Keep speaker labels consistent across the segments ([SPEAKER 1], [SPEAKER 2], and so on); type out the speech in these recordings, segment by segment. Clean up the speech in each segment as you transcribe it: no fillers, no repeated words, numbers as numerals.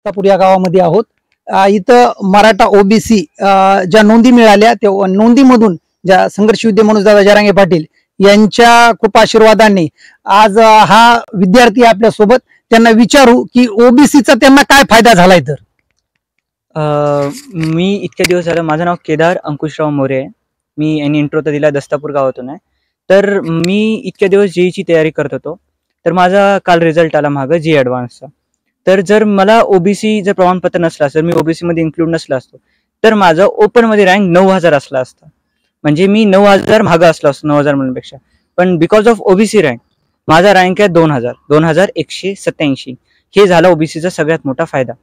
[SPEAKER 1] तापूर या गावामध्ये आहोत. इथं मराठा ओबीसी ज्या नोंदी मिळाल्या त्या नोंदीमधून ज्या संघर्ष योद्धे मनोजदादा जरांगे पाटील यांच्या कृपा आशीर्वादाने आज हा विद्यार्थी आपल्या सोबत. त्यांना विचारू की ओबीसीचा त्यांना काय फायदा झालाय. तर
[SPEAKER 2] मी इतक्या दिवस झालं, माझं नाव केदार अंकुशराव मोरे आहे. मी यांनी इंट्रो तर दिला, दस्तापूर गावातून आहे. तर मी इतक्या दिवस जेईची तयारी करत होतो. तर माझा काल रिझल्ट आला मागं जी ॲडव्हान्सचा. तर जर मला ओबीसी जर प्रमाणपत्र नसलं असतं, मी ओबीसी मध्ये इन्क्लूड नसला असतो, तर माझं ओपन मध्ये रँक 9000 असला असता. म्हणजे मी 9000 मागं असलो असतो 9000 मुलांपेक्षा. पण बिकॉज ऑफ ओबीसी रँक माझा रँक आहे 2187. हे झाला ओबीसीचा सगळ्यात मोठा फायदा.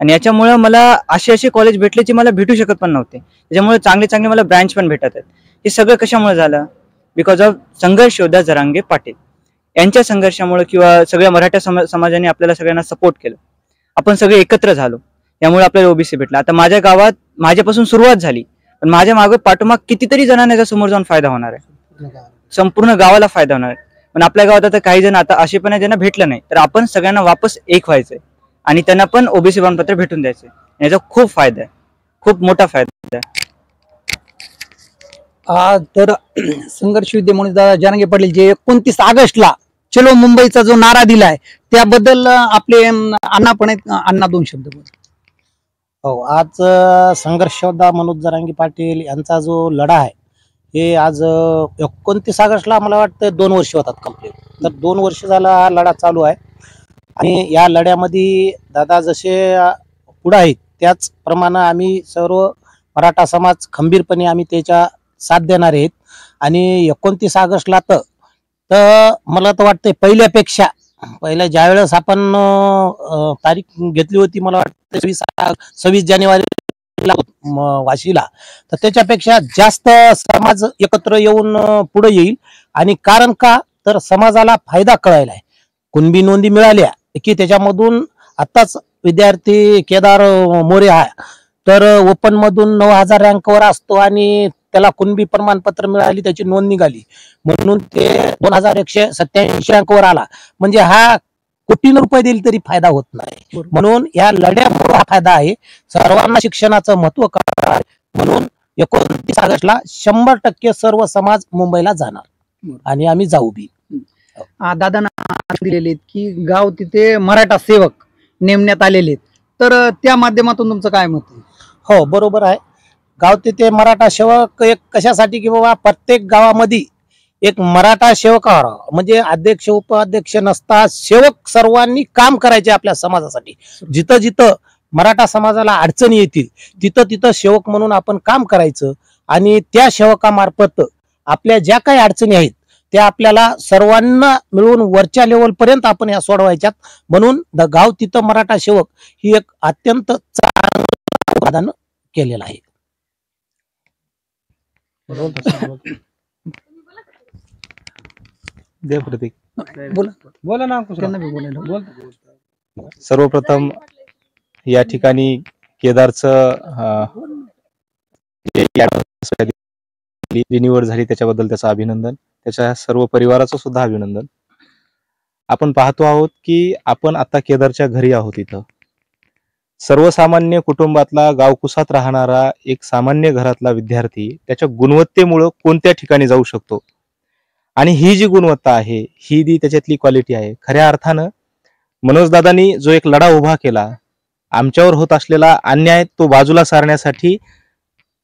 [SPEAKER 2] आणि याच्यामुळे मला असे कॉलेज भेटले जे मला भेटू शकत पण नव्हते. त्याच्यामुळे चांगले चांगले मला ब्रँच पण भेटत आहेत. हे सगळं कशामुळे झालं? बिकॉज ऑफ संघर्ष योद्धा जरांगे पाटील यांच्या संघर्षामुळे, किंवा सगळ्या मराठा समाजाने आपल्याला सगळ्यांना सपोर्ट केलं. आपण सगळे एकत्र झालो, यामुळे आपल्याला ओबीसी भेटला. आता माझ्या गावात माझ्यापासून सुरुवात झाली, पण माझ्या मागे पाठोमाग कितीतरी जणांना याचा समोर जाऊन फायदा होणार आहे. संपूर्ण गावाला फायदा होणार आहे. पण आपल्या गावात आता काही जण आता असे पण आहे ज्यांना भेटलं नाही. तर आपण सगळ्यांना वापस एक व्हायचंय आणि त्यांना पण ओबीसी प्रमाणपत्र भेटून द्यायचंय. याचा खूप फायदा आहे, खूप मोठा फायदा आहे.
[SPEAKER 1] तर संघर्ष योद्धे मनोजदादा जरांगे पाटील जे 29 ऑगस्टला चलो मुंबईचा जो नारा दिलाय त्याबद्दल आपले अण्णा पण आहेत. अण्णा 2 शब्द बोल.
[SPEAKER 3] हो, आज संघर्ष योद्धा मनोज जरांगे पाटील यांचा जो लढा आहे हे आज 29 ऑगस्टला मला वाटतं 2 वर्ष होतात कंप्लीट. तर 2 वर्ष झाला हा लढा चालू आहे. आणि या लढ्यामध्ये दादा जसे पुढे आहेत त्याचप्रमाणे आम्ही सर्व मराठा समाज खंबीरपणे आम्ही त्याच्या साथ देणार आहेत. आणि 29 ऑगस्टला तर मला तर वाटतंय पहिल्या ज्यावेळेस आपण तारीख घेतली होती, मला वाटतं 26 जानेवारीला वाशीला, तर त्याच्यापेक्षा जास्त समाज एकत्र येऊन पुढे येईल. आणि कारण का तर समाजाला फायदा कळायला आहे. कुणबी नोंदी मिळाल्या की त्याच्यामधून आताच विद्यार्थी केदार मोरे आहे तर ओपन मधून 9000 रँकवर असतो आणि त्याला कुणबी प्रमाणपत्र मिळाली, त्याची नोंद निघाली म्हणून ते 2187 रँकवर आला. म्हणजे हा कोटीनं रुपये दिले तरी फायदा होत नाही. म्हणून या लढ्यामुळे हा फायदा आहे. सर्वांना शिक्षणाचं महत्व कळणार. म्हणून 29 ऑगस्टला 100% सर्व समाज मुंबईला जाणार आणि आम्ही जाऊ बी.
[SPEAKER 1] दादांना दिलेले की गाव तिथे मराठा सेवक नेमण्यात आलेले, तर त्या माध्यमातून तुमचं काय मत आहे?
[SPEAKER 3] हो, बरोबर आहे. गाव तिथे मराठा सेवक एक कशासाठी की बाबा प्रत्येक गावामध्ये एक मराठा सेवक म्हणजे अध्यक्ष उपाध्यक्ष नसता सेवक सर्वांनी काम करायचे आपल्या समाजासाठी. जिथं जिथं मराठा समाजाला अडचणी येतील तिथं तिथं सेवक म्हणून आपण काम करायचं. आणि त्या सेवकामार्फत आपल्या ज्या काही अडचणी आहेत त्या आपल्याला सर्वांना मिळून वरच्या लेवल पर्यंत आपण या सोडवायच्यात. म्हणून गाव तिथं मराठा सेवक ही एक अत्यंत चांगलं प्रदान केलेलं आहे.
[SPEAKER 4] सर्वप्रथम या ठिकाणी केदारचं निवड झाली त्याच्याबद्दल त्याचं अभिनंदन. त्याच्या सर्व परिवाराचं सुद्धा अभिनंदन. आपण पाहतो आहोत की आपण आता केदारच्या घरी आहोत. इथं सर्वसामान्य कुटुंबातला गावकुसात राहणारा एक सामान्य घरातला विद्यार्थी त्याच्या गुणवत्तेमुळे कोणत्या ठिकाणी जाऊ शकतो. आणि ही जी गुणवत्ता आहे ही दी त्याच्यातली क्वालिटी आहे. खऱ्या अर्थानं मनोजदादांनी जो एक लढा उभा केला, आमच्यावर होत असलेला अन्याय तो बाजूला सारण्यासाठी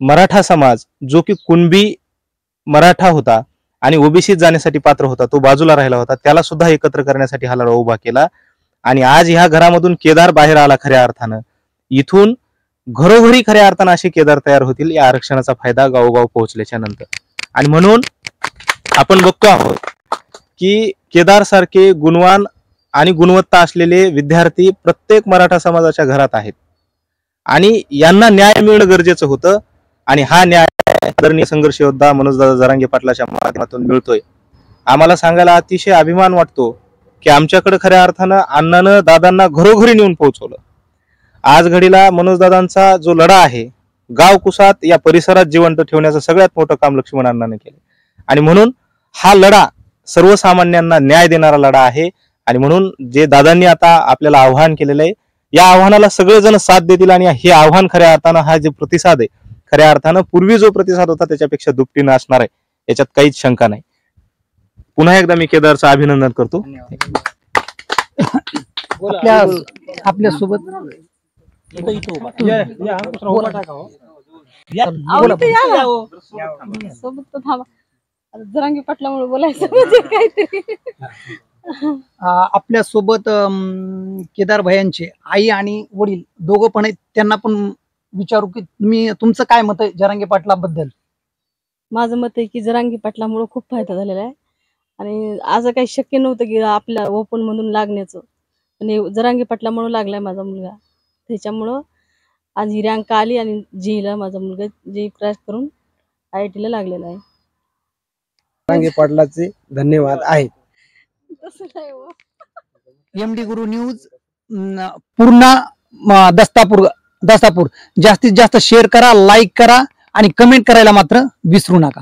[SPEAKER 4] मराठा समाज जो की कुणबी मराठा होता आणि ओबीसीत जाण्यासाठी पात्र होता तो बाजूला राहिला होता, त्याला सुद्धा एकत्र करण्यासाठी हा लढा उभा केला. आणि आज ह्या घरामधून केदार बाहेर आला. खऱ्या अर्थानं इथून घरोघरी खऱ्या अर्थानं असे केदार तयार होतील या आरक्षणाचा फायदा गावोगाव पोहोचल्याच्या नंतर. आणि म्हणून आपण बघतो आहोत की केदार सारखे गुणवान आणि गुणवत्ता असलेले विद्यार्थी प्रत्येक मराठा समाजाच्या घरात आहेत आणि यांना न्याय मिळणं गरजेचं होतं. आणि हा न्याय आदरणीय संघर्ष योद्धा मनोजदादा जरांगे पाटलाच्या माध्यमातून मिळतोय. आम्हाला सांगायला अतिशय अभिमान वाटतो की आमच्याकडे खऱ्या अर्थानं अण्णानं दादांना घरोघरी नेऊन पोहोचवलं. आज घडीला मनोजदादांचा जो लढा आहे गाव कुसात या परिसरात जिवंत ठेवण्याचं सगळ्यात मोठं काम लक्ष्मण अण्णाने केलं. आणि म्हणून हा लढा सर्वसामान्यांना न्याय देणारा लढा आहे. आणि म्हणून जे दादांनी आता आपल्याला आव्हान केलेलं आहे या आव्हानाला सगळेजण साथ देतील आणि हे आव्हान खऱ्या अर्थानं हा जे प्रतिसाद आहे खऱ्या अर्थानं पूर्वी जो प्रतिसाद होता त्याच्यापेक्षा दुपटीने असणार आहे, याच्यात काहीच शंका नाही. पुन्हा एकदा मी केदारचं अभिनंदन करतो.
[SPEAKER 1] आपल्या सोबत
[SPEAKER 5] जरांगे पाटलामुळे बोलायचं म्हणजे काहीतरी.
[SPEAKER 1] आपल्या सोबत केदार भयांचे आई आणि वडील दोघं पण आहेत, त्यांना पण विचारू की तुम्ही तुमचं काय मत आहे जरांगे पाटलाबद्दल.
[SPEAKER 5] माझं मत आहे की जरांगे पाटलामुळे खूप फायदा झालेला आहे आणि आज काही शक्य नव्हतं की आपल्या ओपन मधून लागण्याचं, आणि जरांगे पाटलामुळे लागलाय माझा मुलगा. त्याच्यामुळं आज ही रँक आली आणि जेईला माझा मुलगा जेई क्रॅश करून IIT ला लागलेला आहे.
[SPEAKER 6] जरांगे पाटलाचे धन्यवाद आहेत.
[SPEAKER 5] तसं नाही हो.
[SPEAKER 1] MD गुरु न्यूज पूर्ण दस्तापूर जास्तीत जास्त शेअर करा, लाईक करा आणि कमेंट करायला मात्र विसरू नका.